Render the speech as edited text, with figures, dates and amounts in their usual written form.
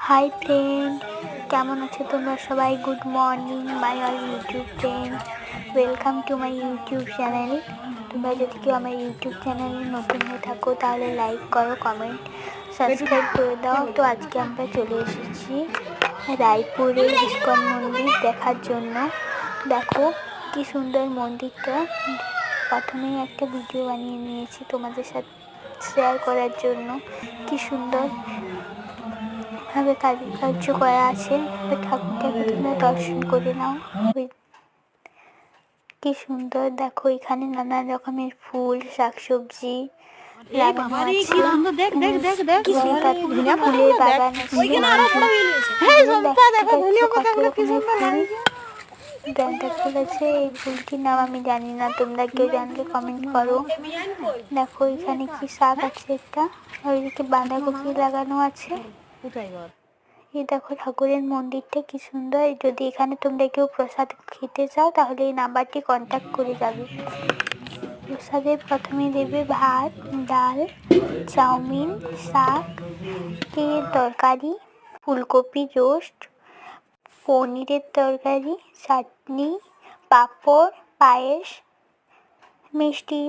Hi friend, কেমন আছো তোমরা সবাই? Good morning my all YouTube friend, welcome to my YouTube channel. তোমরা যদি কেউ আমার ইউটিউব চ্যানেলে নতুন হয়ে থাকো তাহলে লাইক করো, কমেন্ট, সাবস্ক্রাইব করে দাও। তো আজকে আমরা চলে এসেছি রায়পুরের ইস্কন মন্দির দেখার জন্য। দেখো কি সুন্দর মন্দিরটা। প্রথমেই একটা ভিডিও বানিয়ে নিয়েছি তোমাদের সাথে শেয়ার করার জন্য। কি সুন্দর ভাবে কারুকার্য করা আছে। ঠাকুরটাকে তোমরা দর্শন করে নাও। কি সুন্দর দেখো, এখানে নানা রকমের ফুল, শাকসবজি লাগানো আছে। ফুলের বাগান আছে। গাঁদা ফুল আছে। এই ফুলটির নাম আমি জানি না, তোমরা কেউ জানলে কমেন্ট করো। দেখো এখানে কি শাক আছে একটা, ওইদিকে বাঁধাকপি লাগানো আছে। এই দেখো ঠাকুরের মন্দিরটা কি সুন্দর। যদি এখানে তোমরা কেউ প্রসাদ খেতে চাও তাহলে এই নাম্বারটি কন্ট্যাক্ট করে যাবে। প্রসাদে প্রথমে দেবে ভাত, ডাল, চাউমিন, শাক, তরকারি, ফুলকপি রোস্ট, পনিরের তরকারি, চাটনি, পাঁপড়, পায়েস, মিষ্টি।